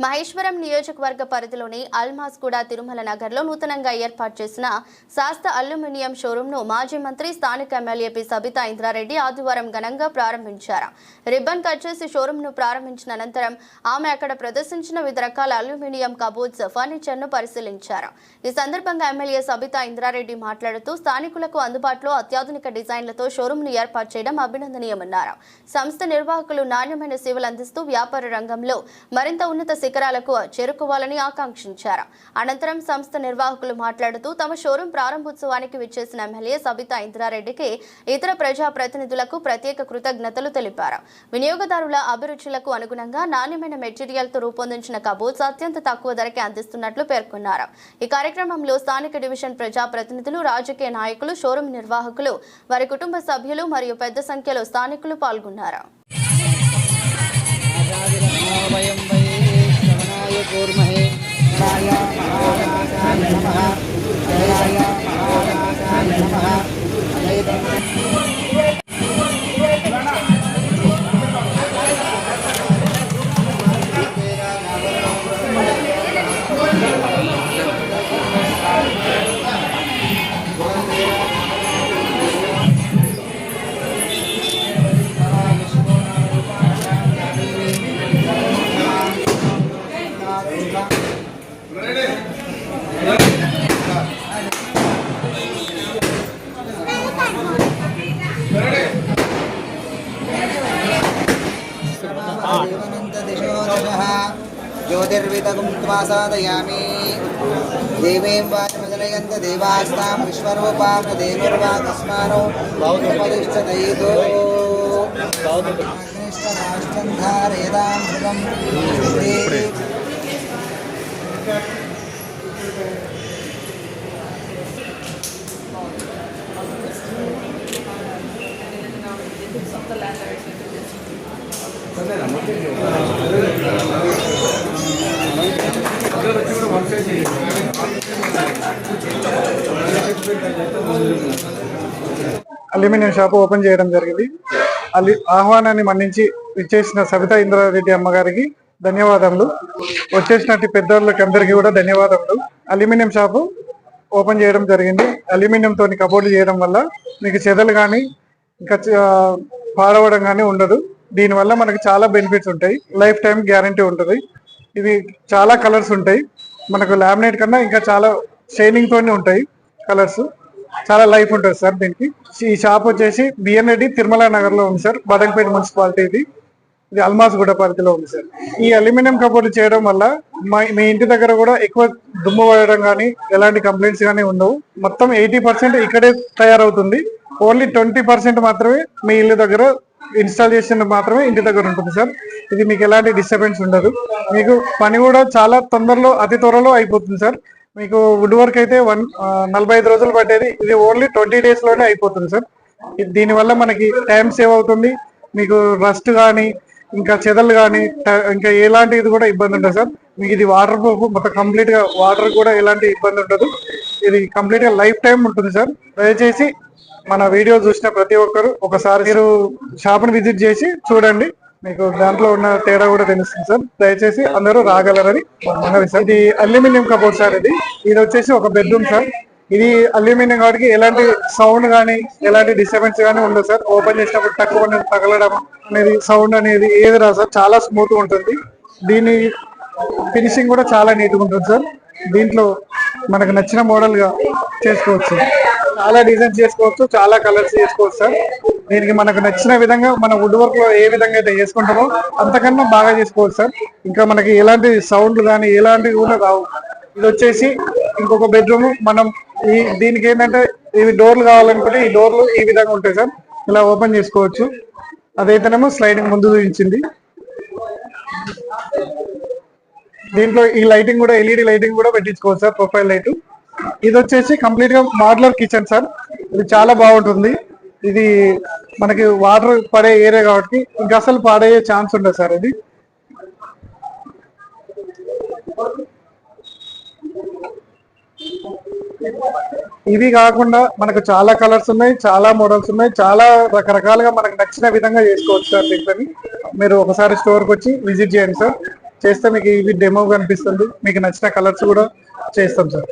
మహేశ్వరం నియోజకవర్గ పరిధిలోని అల్మాస్గూడ తిరుమల నగర్లో నూతనంగా ఏర్పాటు చేసిన శాస్త అల్యూమినియం షోరూంను మాజీ మంత్రి స్థానిక ఎమ్మెల్యే పి సబితా ఇంద్రారెడ్డి ఆదివారం ఘనంగా ప్రారంభించారు. రిబ్బన్ కట్ చేసి షోరూంను ప్రారంభించిన అనంతరం ఆమె అక్కడ ప్రదర్శించిన వివిధ రకాల అల్యూమినియం కబోర్డ్స్, ఫర్నిచర్ను పరిశీలించారు. ఈ సందర్భంగా ఎమ్మెల్యే సబితా ఇంద్రారెడ్డి మాట్లాడుతూ స్థానికులకు అందుబాటులో అత్యాధునిక డిజైన్లతో షోరూంను ఏర్పాటు చేయడం అభినందనీయమన్నారు. సంస్థ నిర్వాహకులు నాణ్యమైన సేవలు అందిస్తూ వ్యాపార రంగంలో మరింత ఉన్నత శిఖరాలకు చేరుకోవాలని ఆకాంక్షించారు. అనంతరం సంస్థ నిర్వాహకులు మాట్లాడుతూ తమ షోరూం ప్రారంభోత్సవానికి విచ్చేసిన ఎమ్మెల్యే సబితా ఇంద్రారెడ్డికి ఇతర ప్రజా ప్రతినిధులకు ప్రత్యేక కృతజ్ఞతలు తెలిపారు. వినియోగదారుల అభిరుచులకు అనుగుణంగా నాణ్యమైన మెటీరియల్తో రూపొందించిన కబోర్డ్స్ అత్యంత తక్కువ ధరకే అందిస్తున్నట్లు పేర్కొన్నారు. ఈ కార్యక్రమంలో స్థానిక డివిజన్ ప్రజా ప్రతినిధులు, రాజకీయ నాయకులు, షోరూం నిర్వాహకులు, వారి కుటుంబ సభ్యులు మరియు పెద్ద సంఖ్యలో స్థానికులు పాల్గొన్నారు. కూర్మహే ज्योतिर्वितगुं त्वासादयामि देवीं वाचमजनयन्त देवास्तां विश्वरूपां देनुर्वाकस्मानो बौद्धपदिष्टदयितो अग्निष्टराष्ट्रं धारयतां ध्रुवं అల్యూమినియం షాప్ ఓపెన్ చేయడం జరిగింది. ఆహ్వానాన్ని మన్నించి ఇచ్చేసిన సబితా ఇంద్రారెడ్డి అమ్మగారికి ధన్యవాదములు. వచ్చేసినట్టు పెద్దవాళ్ళకి అందరికీ కూడా ధన్యవాదములు. అల్యూమినియం షాపు ఓపెన్ చేయడం జరిగింది. అల్యూమినియం తోని కబోర్డులు చేయడం వల్ల మీకు చెదలు కానీ ఇంకా పాడవడం కానీ ఉండదు. దీనివల్ల మనకి చాలా బెనిఫిట్స్ ఉంటాయి. లైఫ్ టైం గ్యారంటీ ఉంటుంది. ఇవి చాలా కలర్స్ ఉంటాయి. మనకు లామినేట్ కన్నా ఇంకా చాలా షైనింగ్ తోనే ఉంటాయి. కలర్స్ చాలా లైఫ్ ఉంటుంది సార్. దీనికి ఈ షాప్ వచ్చేసి బిఎన్ రెడ్డి తిరుమల నగర్ లో ఉంది సార్. బడంగపేట మున్సిపాలిటీ. ఇది అల్మాస్గూడ పరిధిలో ఉంది సార్. ఈ అల్యూమినియం కబోర్డు చేయడం వల్ల మీ ఇంటి దగ్గర కూడా ఎక్కువ దుమ్ము పడడం కానీ ఎలాంటి కంప్లైంట్స్ కానీ ఉండవు. మొత్తం 80% ఇక్కడే తయారవుతుంది. ఓన్లీ 20% మాత్రమే మీ ఇల్లు దగ్గర ఇన్స్టాల్ చేసిన మాత్రమే ఇంటి దగ్గర ఉంటుంది సార్. ఇది మీకు ఎలాంటి డిస్టర్బెన్స్ ఉండదు. మీకు పని కూడా చాలా అతి త్వరలో అయిపోతుంది సార్. మీకు వుడ్ వర్క్ అయితే 45 రోజులు పట్టేది ఇది ఓన్లీ 20 days లోనే అయిపోతుంది సార్. దీనివల్ల మనకి టైం సేవ్ అవుతుంది. మీకు రస్ట్ కానీ ఇంకా చెదలు కానీ ఇంకా ఎలాంటి ఇది కూడా ఇబ్బంది ఉండదు సార్. మీకు ఇది వాటర్ ప్రూఫ్, మొత్తం కంప్లీట్ గా వాటర్ కూడా ఎలాంటి ఇబ్బంది ఉండదు. ఇది కంప్లీట్ గా లైఫ్ టైం ఉంటుంది సార్. దయచేసి మన వీడియో చూసిన ప్రతి ఒక్కరు ఒకసారి మీరు షాప్ని విజిట్ చేసి చూడండి. మీకు దాంట్లో ఉన్న తేడా కూడా తెలుస్తుంది సార్. దయచేసి అందరూ రాగలరని మనవి సార్. ఇది అల్యూమినియం కబోర్డ్ సార్. ఇది వచ్చేసి ఒక బెడ్రూమ్ సార్. ఇది అల్యూమినియం కాబట్టి ఎలాంటి సౌండ్ కానీ ఎలాంటి డిస్టర్బెన్స్ కానీ ఉండదు సార్. ఓపెన్ చేసినప్పుడు తక్కువ తగలడం అనేది సౌండ్ అనేది ఏది రాదు సార్. చాలా స్మూత్ గా ఉంటుంది. దీని ఫినిషింగ్ కూడా చాలా నీట్ గా ఉంటుంది సార్. దీంట్లో మనకు నచ్చిన మోడల్ గా చేసుకోవచ్చు. చాలా డిజైన్స్ చేసుకోవచ్చు, చాలా కలర్స్ చేసుకోవచ్చు సార్. దీనికి మనకు నచ్చిన విధంగా మన వుడ్ వర్క్ లో ఏ విధంగా అయితే చేసుకుంటామో అంతకన్నా బాగా చేసుకోవచ్చు సార్. ఇంకా మనకి ఎలాంటి సౌండ్లు కానీ ఎలాంటివి కూడా రావు. ఇది వచ్చేసి ఇంకొక బెడ్రూమ్. మనం దీనికి ఏంటంటే ఇవి డోర్లు కావాలనుకుంటే ఈ డోర్లు ఈ విధంగా ఉంటాయి సార్. ఇలా ఓపెన్ చేసుకోవచ్చు. అదైతేనేమో స్లైడింగ్ ముందు చూపించింది. దీంట్లో ఈ లైటింగ్ కూడా ఎల్ఈడి లైటింగ్ కూడా పెట్టించుకోవచ్చు సార్. Profile light. ఇది వచ్చేసి కంప్లీట్ గా మాడ్యులర్ కిచెన్ సార్. ఇది చాలా బాగుంటుంది. ఇది మనకి వాటర్ పడే ఏరియా కాబట్టి ఇంకా అసలు పాడయ్యే ఛాన్స్ ఉండదు సార్. ఇది ఇవి కాకుండా మనకు చాలా కలర్స్ ఉన్నాయి, చాలా మోడల్స్ ఉన్నాయి, చాలా రకరకాలుగా మనకు నచ్చిన విధంగా చేసుకోవచ్చు సార్. దీంట్లో మీరు ఒకసారి స్టోర్కి వచ్చి విజిట్ చేయండి సార్. చేస్తే మీకు ఇవి డెమో కనిపిస్తుంది, మీకు నచ్చిన కలర్స్ కూడా చేస్తాం సార్.